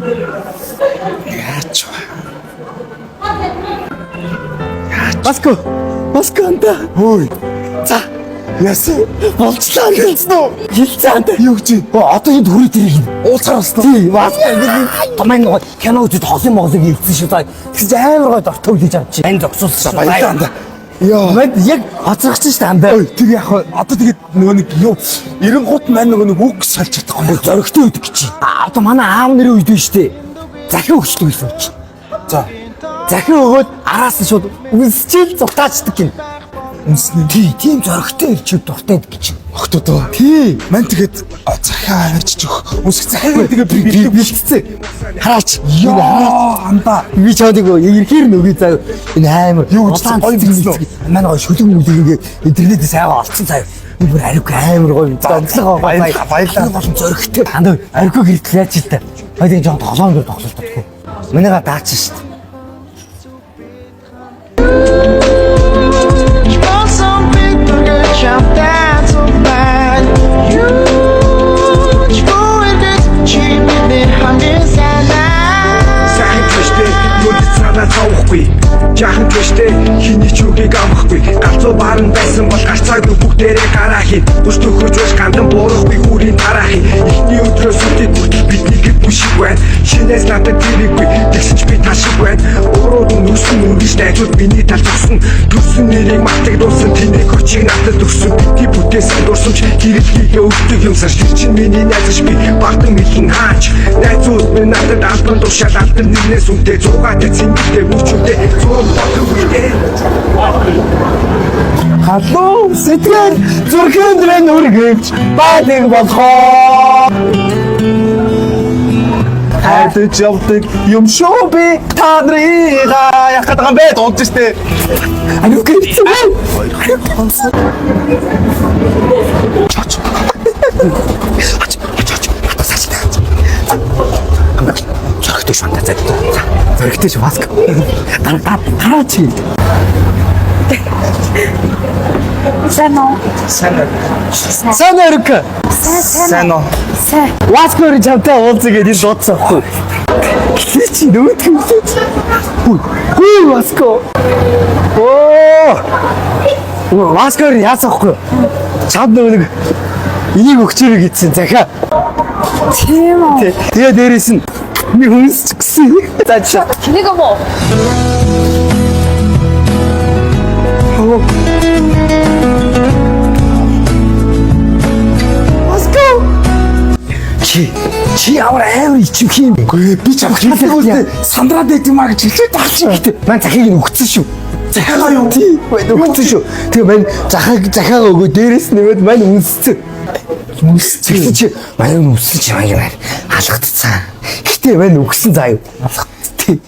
Яач вэ? Баско анда. Хөөе. За. Яасан? Болцлоо гэсэн үү? Хилцээнд. Юу гэж? Одоо энэ хүрээд ирэх. Уулзаар болсон. Тий, баско гэдэг томын кино үзэж хосын моглог хэлсэн шүү дээ. Тэгж амар гой дортой үлээж авчих. Ань зогсуулсан. Баярлалаа анда. Яа. Мод яг хоцрогч шүү дээ анда. Тэг яг одоо тэгээд нөгөө нэг юу 90 маань нөгөө нэг үг салж чадахгүй. Зоригтой үйдэг гэж. Одоо манай аав нарын үед биш дээ. Захин өгчдөг гэсэн үг. За. Захин өгөөд араас нь шууд үсчил зугтаачдаг гин. Үнснэ. Тий, тийм зоригтой ирчүүд дуртай гэж. Охтоо. Тий. Ман тэгээд захиа аваач өг. Үсэх захиаг тэгээд бэлтцээ. Хараач. Яа, анда. Би чамд ирэхээр нөгөө заа энэ амар юу гэсэн гоё гэсэн үү? Манай гоё шүлэг мүлэг интернетээ сайгаа олцсон заа. Би бүр ариг амар гоё донцлогоо баярлалаа болон зоригтой. Анда ариггүй гэртэл яач л та. Хоёрын жоон тоглоом дээр тоглолтодгүй. Манайга даач шүү дээ. Jump down so bad. You go and get cheap in the hundreds and Сайхан төштэй нүд цаанаа тавахгүй. Жаахан төштэй хиний ч үгийг амахгүй. Галзуу баарн байсан бол гарцааг бүгдээрээ гараа хийн. Бүс төхөж байж гандан буурахгүй хүрийн тараа хийн. Эхний өдрөөс үдээд хүртэл бидний хэд бүшиг байна. Шинээс надад тэрэггүй тэгсэж би ташиг байна. Урууд нүсэн үргэлж найзууд миний тал зогсон. Төрсөн нэрийг мартагдуулсан тэнийг очиг надад өгсөн. Бидний бүтээсэн дурсамж гэрэлхийгээ өгдөг юм санаж чинь миний найзш би багтан хэлэн хаач. Найзууд минь надад албан тушаал алдан нэрнээс үнтэй зугаатай цэнгэлтэй мөчүүдээ зураг бодох үедээ. Халуу сэтгэл зүрхэн дрэн үргэлж баадаг болохоо. Хайдаж явдаг юм шүү би та нарыгаа яг гэдэг юм бэ дуудаж штэ. Аюу гэрчээ. Зоригтой шантаа зайд. Зоригтой ш маск. Дараа чи. Сано. Сано рүк. Сано. Васкор жамтаа уулзгаа энэ дуудсан хгүй. Чи нүд хүсэж. Хүй васко. Васкор яасахгүй. Чад нэг энийг өгчээрэй гэсэн захиа. Тийм үү. Тэгээ дээрээс нь би хүнсч гисэн. За Нэг юм уу? Чи ямар амар ичимх юм. Үгүй би ч амхилгүй сандраад байт юм а гэж хэлээд таасан. Ман захийг нь өгцөн шүү. Захиагаа юу? Тий, өгцөн шүү. Тэгээ мань захиагаа өгөө дээрээс нэмээд мань үнсцэн. Үнсцэн чи мань үнсцэн чи мань халагдцсан. Гэтэ мань өгсөн заа юу? Тий.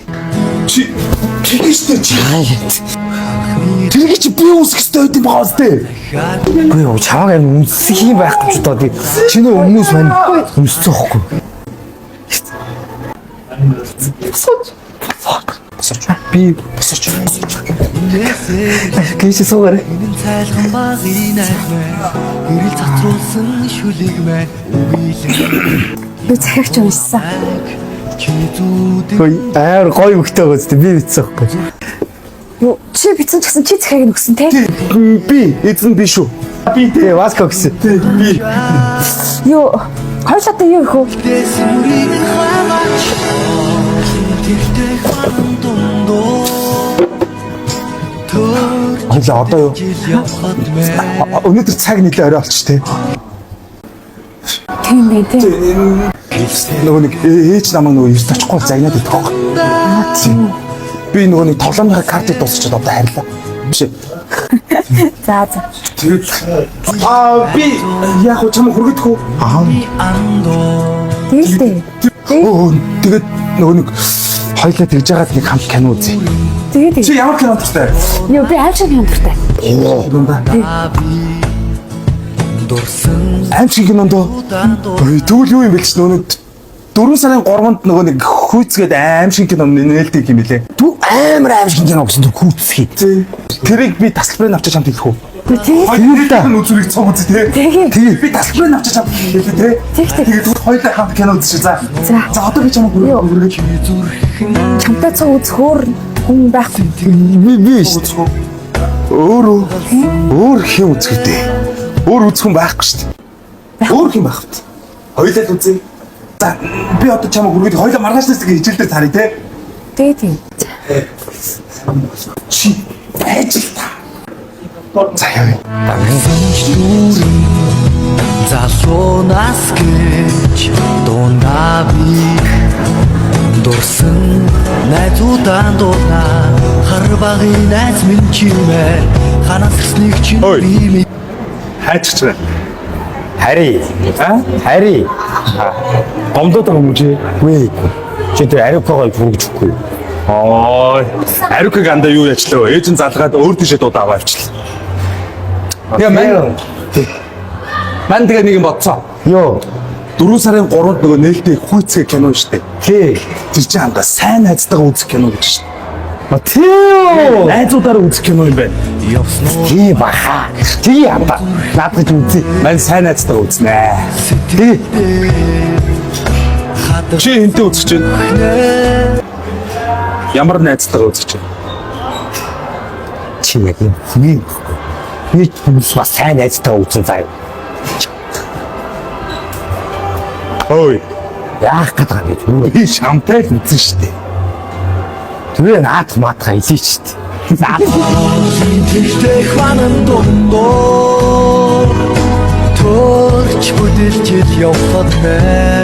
Чи тэгэж чи. Тэр чи би үсэх ёстой юм байна үстэй. Үгүй юу чамаг юм үнсэх юм байх гэж бодоод чиний өмнөөс мань үнсцэн байхгүй. Би босооч. Кэш суугаар. цайлган баг ирийн аймаг гэрэл цацруулсан шүлэг маань үгийлэн Би захирч уншсан. Хөөе амар гоё өгтэй байгаа зү би битсэн байхгүй. Юу чи битсэн ч гэсэн чи захирыг нь өгсөн те? Би эзэн биш үү? Би тэгээ васко гэсэн. Би. Юу хоёулаа та юу их үү? дэсүрийг хаваач тэгтэй хан дундоо Хойлоо одоо юу? явхад мэ Өнөөдөр цаг нэлээ орой болчих тий. Тийм бай те. Нөгөө нэг ээж намайг нөгөө юус очихгүй загнаад идэх. Би нөгөө нэг тоглоомынхаа картыг дуусчихад одоо харилаа. Биш ээ. За. Тэгээд би яг хөө чамд хүргэдэх үү? Тэгэлтэй. Тэгээд нөгөө нэг хоёлаа тэгж яагаад нэг хамт кино үзье. Тэгээд Чи ямар кино дуртай? юу би аим шиг юм дуртай. Аим шиг кинонд тэгвэл юу юм бэ ч нөгөө 4 сарын 3-нд нөгөө нэг хүйцгээд аим шиг кино нээлттэй юм билээ. Түр амар аим шиг кино гэсэн түр хүйцхий. Тэрийг би тасалбарыг авчиж хамт хэлэх үү? тий. Хоёр дахин үзүүрийг цог үзье те. Тэгээ. Би тасалбарыг авчиж авах юм хэлээ те. Тэгээд хоёулаа хамт кино үзчихье за. За одоо би чамайг хүргэж. Чамтай цог үзхөөр хүн байхгүй. Би шүү. Өөр хэм үзэхтэй. Өөр үзэх хүн байхгүй шүү дээ. Өөр хэм байх вэ? Хоёулаа л үзье. За би одоо чамайг хүргэж хоёулаа маргааш нэсэг хичээлдээ тарыг те. Тэгээ. Чи ажил та. За яа. Залуунаас гэж дундаа би дурсан найзуудаа дуудаа хар багын найз минь чимээ ханаас ирснийг чинь би Хайчих чирээ. Хари. Хари. Гомдоод байгаа юм чи. Үгүй. Чи тэр ариукагаа хүргэжгүй. Ой, ариукаг анда юу ячлаа? Ээж нь залгаад өөр тийшээ дуудаа аваачлаа. Тэгээ ман тэгээ нэг юм бодцоо. Йоо. 4 сарын 3-нд нөгөө нээлттэй хүйцгээ кино штэ. Тий. Тэр чинь хамгаа сайн найзтайгаа үзэх кино гэж штэ. Тий. Найзуудаараа үзэх кино юм байна. Тий баха. Тий амба. Наадах үзье. Мань сайн найзтайгаа үзнэ. Тий. Чи энтэй үзэж байна. Ямар найзтайгаа үзэж байна? Чи яг юм. Би бас сайн найзтай үзэн заяа. Ой, Яах гэдэг юм бэ? би шамтай л үзэн штэ. Тэгээ наадах маадах хэлээ ч дээ. Тэгтэй ханан дундор төрч бүдэлж явхад мэ